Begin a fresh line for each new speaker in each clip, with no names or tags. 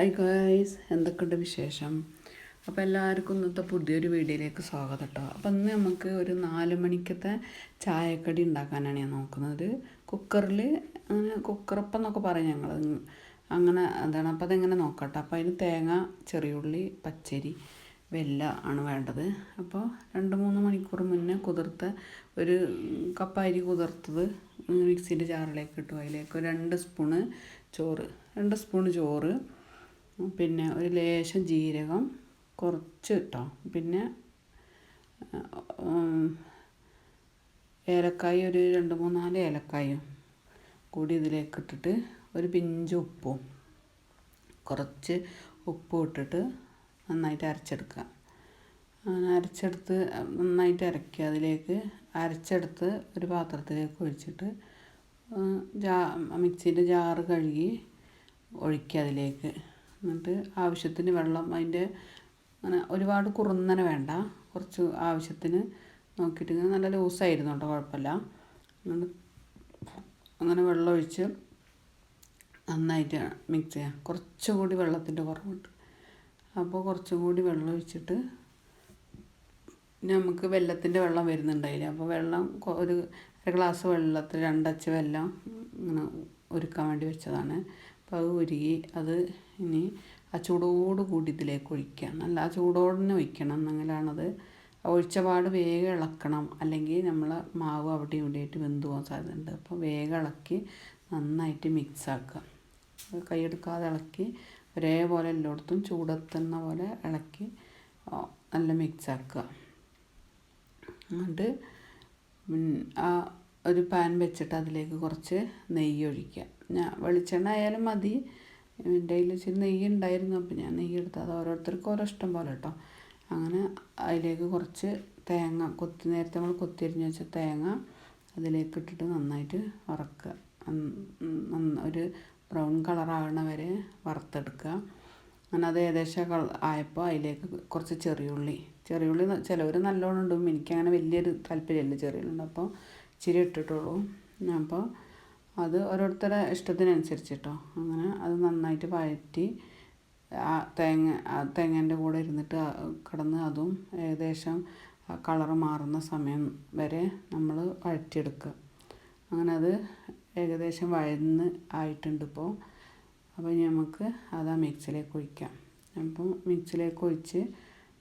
Hi guys, എന്തൊക്കെയുണ്ട് വിശേഷം? അപ്പോൾ എല്ലാവർക്കും ഇന്നത്തെ പുതിയൊരു വീഡിയോയിലേക്ക് സ്വാഗതം കേട്ടോ. അപ്പോൾ ഇന്ന് നമുക്ക് ഒരു 4 മണിക്കത്തെ ചായക്കടി ഉണ്ടാക്കാനാണ് ഞാൻ നോക്കുന്നത്. കുക്കറിൽ അങ്ങനെ കുക്കറപ്പം എന്നൊക്കെ പറയും ഞങ്ങൾ, അങ്ങനെ എന്താണ്. അപ്പോൾ അതെങ്ങനെ നോക്കാം കേട്ടോ. അപ്പോൾ അതിന് തേങ്ങ, ചെറിയുള്ളി, പച്ചരി, വെല്ലം ആണ് വേണ്ടത്. അപ്പോൾ 2-3 മണിക്കൂർ മുന്നേ കുതിർത്ത ഒരു കപ്പ് അരി കുതിർത്തത് മിക്സിൻ്റെ ജാറിലേക്ക് ഇട്ടു. അതിലേക്ക് 2 സ്പൂണ് ചോറ്, 2 സ്പൂണ് ചോറ്, പിന്നെ ഒരു ലേശം ജീരകം കുറച്ച് ഇട്ടോ, പിന്നെ ഏലക്കായ ഒരു 2-3-4 ഏലക്കായും കൂടി ഇതിലേക്ക് ഇട്ടിട്ട് ഒരു പിഞ്ച് ഉപ്പും കുറച്ച് ഉപ്പും ഇട്ടിട്ട് നന്നായിട്ട് അരച്ചെടുക്കുക. അങ്ങനെ അരച്ചെടുത്ത് നന്നായിട്ട് അരയ്ക്കുക. അതിലേക്ക് അരച്ചെടുത്ത് ഒരു പാത്രത്തിലേക്ക് ഒഴിച്ചിട്ട് മിക്സിൻ്റെ ജാറ് കഴുകി ഒഴിക്കുക അതിലേക്ക്. എന്നിട്ട് ആവശ്യത്തിന് വെള്ളം, അതിൻ്റെ അങ്ങനെ ഒരുപാട് കുറുന്നനെ വേണ്ട, കുറച്ച് ആവശ്യത്തിന് നോക്കിയിട്ട്. ഇങ്ങനെ നല്ല ലൂസായിരുന്നു കേട്ടോ, കുഴപ്പമില്ല. അങ്ങനെ വെള്ളം ഒഴിച്ച് നന്നായിട്ട് മിക്സ് ചെയ്യാം. കുറച്ചുകൂടി വെള്ളത്തിൻ്റെ കുറവുണ്ട്, അപ്പോൾ കുറച്ചും കൂടി വെള്ളം ഒഴിച്ചിട്ട് നമുക്ക് വെല്ലത്തിൻ്റെ വെള്ളം വരുന്നുണ്ടായില്ല. അപ്പോൾ വെള്ളം ഒരു ഗ്ലാസ് വെള്ളത്തിൽ 2 അച്ച് വെല്ലം ഇങ്ങനെ ഒരുക്കാൻ വേണ്ടി വെച്ചതാണ്. അപ്പോൾ അത് ഉരുകി അത് ഇനി ആ ചൂടോട് കൂടി ഇതിലേക്ക് ഒഴിക്കുക. നല്ല ആ ചൂടോടെ തന്നെ ഒഴിക്കണം, എന്നെങ്കിലാണത് ഒഴിച്ച പാട് വേഗം ഇളക്കണം, അല്ലെങ്കിൽ നമ്മൾ മാവ് അവിടെ ഇവിടെയായിട്ട് വെന്ത് പോകാൻ സാധ്യതയുണ്ട്. അപ്പോൾ വേഗം ഇളക്കി നന്നായിട്ട് മിക്സാക്കുക. കൈയെടുക്കാതെ ഇളക്കി ഒരേപോലെ എല്ലായിടത്തും ചൂടെത്തുന്ന പോലെ ഇളക്കി നല്ല മിക്സാക്കുക. എന്നിട്ട് ആ ഒരു പാൻ വെച്ചിട്ട് അതിലേക്ക് കുറച്ച് നെയ്യ് ഒഴിക്കുക. വെളിച്ചെണ്ണ ആയാലും മതി, എൻ്റെ കയ്യിൽ ഇച്ചിരി നെയ്യ് ഉണ്ടായിരുന്നു, അപ്പോൾ ഞാൻ നെയ്യ് എടുത്തത്. അത് ഓരോരുത്തർക്കും ഓരോ ഇഷ്ടം പോലെ കേട്ടോ. അങ്ങനെ അതിലേക്ക് കുറച്ച് തേങ്ങ നേരത്തെ നമ്മൾ കൊത്തിയരിഞ്ഞ് വെച്ച തേങ്ങ അതിലേക്ക് ഇട്ടിട്ട് നന്നായിട്ട് വറക്കുക. ഒരു ബ്രൗൺ കളറാകണ വരെ വറുത്തെടുക്കുക. അങ്ങനെ അത് ഏകദേശം ആയപ്പോൾ അതിലേക്ക് കുറച്ച് ചെറിയുള്ളി ചിലവർ നല്ലോണം ഇടും, എനിക്കങ്ങനെ വലിയൊരു താല്പര്യമില്ല ചെറിയുള്ളി, അപ്പോൾ ഇച്ചിരി ഇട്ടിട്ടുള്ളൂ. അപ്പോൾ അത് ഓരോരുത്തരുടെ ഇഷ്ടത്തിനനുസരിച്ച് കേട്ടോ. അങ്ങനെ അത് നന്നായിട്ട് വഴറ്റി തേങ്ങേൻ്റെ കൂടെ ഇരുന്നിട്ട് കിടന്ന് അതും ഏകദേശം കളറ് മാറുന്ന സമയം വരെ നമ്മൾ വഴറ്റിയെടുക്കുക. അങ്ങനെ അത് ഏകദേശം വഴന്ന് ആയിട്ടുണ്ട് ഇപ്പോൾ. അപ്പോൾ ഇനി നമുക്ക് അത് ആ മിക്സിയിലേക്ക് ഒഴിക്കാം. അപ്പോൾ മിക്സിയിലേക്ക് ഒഴിച്ച്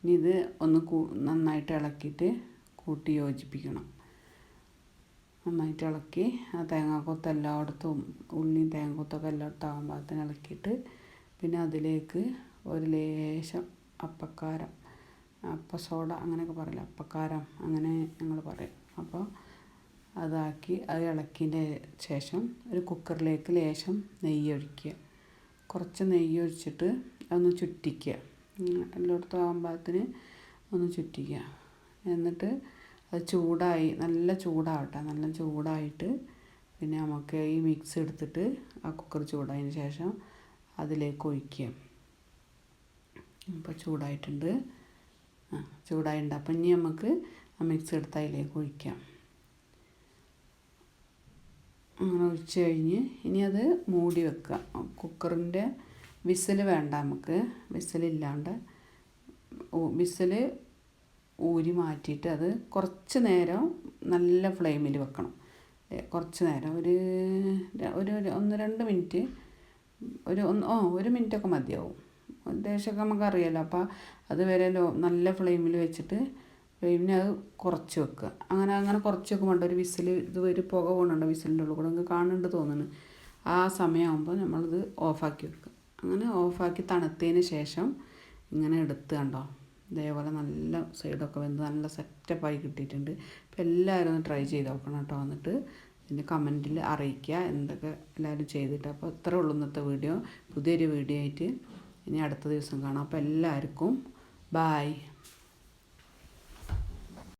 ഇനി ഇത് ഒന്ന് നന്നായിട്ട് ഇളക്കിയിട്ട് കൂട്ടി യോജിപ്പിക്കണം. നന്നായിട്ട് ഇളക്കി ആ തേങ്ങാക്കൊത്ത് എല്ലായിടത്തും, ഉള്ളിയും തേങ്ങാക്കൊത്തൊക്കെ എല്ലായിടത്തും ആകുമ്പോൾ അതിന് ഇളക്കിയിട്ട് പിന്നെ അതിലേക്ക് ഒരു ലേശം അപ്പക്കാരം, അപ്പസോഡ അങ്ങനെയൊക്കെ പറയില്ല, അപ്പക്കാരം അങ്ങനെ ഞങ്ങൾ പറയും. അപ്പോൾ അതാക്കി അത് ഇളക്കിയതിൻ്റെ ശേഷം ഒരു കുക്കറിലേക്ക് ലേശം നെയ്യ് ഒഴിക്കുക. കുറച്ച് നെയ്യ് ഒഴിച്ചിട്ട് അതൊന്ന് ചുറ്റിക്കുക. എല്ലായിടത്തും ആകുമ്പോഴത്തിന് ഒന്ന് ചുറ്റിക്കുക. എന്നിട്ട് അത് ചൂടായി, നല്ല ചൂടാവട്ടെ. നല്ല ചൂടായിട്ട് പിന്നെ നമുക്ക് ഈ മിക്സ് എടുത്തിട്ട് ആ കുക്കർ ചൂടായതിന് ശേഷം അതിലേക്ക് ഒഴിക്കുക. അപ്പോൾ ചൂടായിട്ടുണ്ട്, അപ്പോൾ ഇനി നമുക്ക് ആ മിക്സ് എടുത്ത് അതിലേക്ക് ഒഴിക്കാം. അങ്ങനെ ഒഴിച്ച് കഴിഞ്ഞ് ഇനി അത് മൂടി വെക്കുക. കുക്കറിൻ്റെ വിസിൽ വേണ്ട, നമുക്ക് വിസിലില്ലാണ്ട് വിസിൽ ഊരി മാറ്റിയിട്ട് അത് കുറച്ച് നേരം നല്ല ഫ്ലെയിമിൽ വെക്കണം. കുറച്ച് നേരം ഒരു 1-2 മിനിറ്റ്, ഒരു മിനിറ്റൊക്കെ മതിയാവും. ഉദ്ദേശമൊക്കെ നമുക്കറിയാമല്ലോ. അപ്പോൾ അതുവരെ നല്ല ഫ്ലെയിമിൽ വെച്ചിട്ട് ഫ്ലെയിമിനെ അത് കുറച്ച് വെക്കുക. അങ്ങനെ കുറച്ച് വെക്കുമ്പോൾ ഒരു വിസിൽ ഒരു പുക പോകുന്നുണ്ട് വിസിലിൻ്റെ ഉള്ളിൽ കൂടെ, നിങ്ങൾക്ക് കാണുന്നുണ്ട് തോന്നുന്നു. ആ സമയമാകുമ്പോൾ നമ്മളിത് ഓഫാക്കി വെക്കുക. അങ്ങനെ ഓഫാക്കി തണുത്തതിന് ശേഷം ഇങ്ങനെ എടുത്ത് കണ്ടോ, ഇതേപോലെ നല്ല സൈഡൊക്കെ വെന്ത് നല്ല സെറ്റപ്പായി കിട്ടിയിട്ടുണ്ട്. അപ്പോൾ എല്ലാവരും ഒന്ന് ട്രൈ ചെയ്ത് നോക്കണം കേട്ടോ. വന്നിട്ട് ഇതിൻ്റെ കമൻറ്റിൽ അറിയിക്കുക എന്തൊക്കെ എല്ലാവരും ചെയ്തിട്ട്. അപ്പോൾ ഇത്രേ ഉള്ളൂ ഇന്നത്തെ വീഡിയോ. പുതിയൊരു വീഡിയോ ആയിട്ട് ഇനി അടുത്ത ദിവസം കാണാം. അപ്പോൾ എല്ലാവർക്കും ബായ്.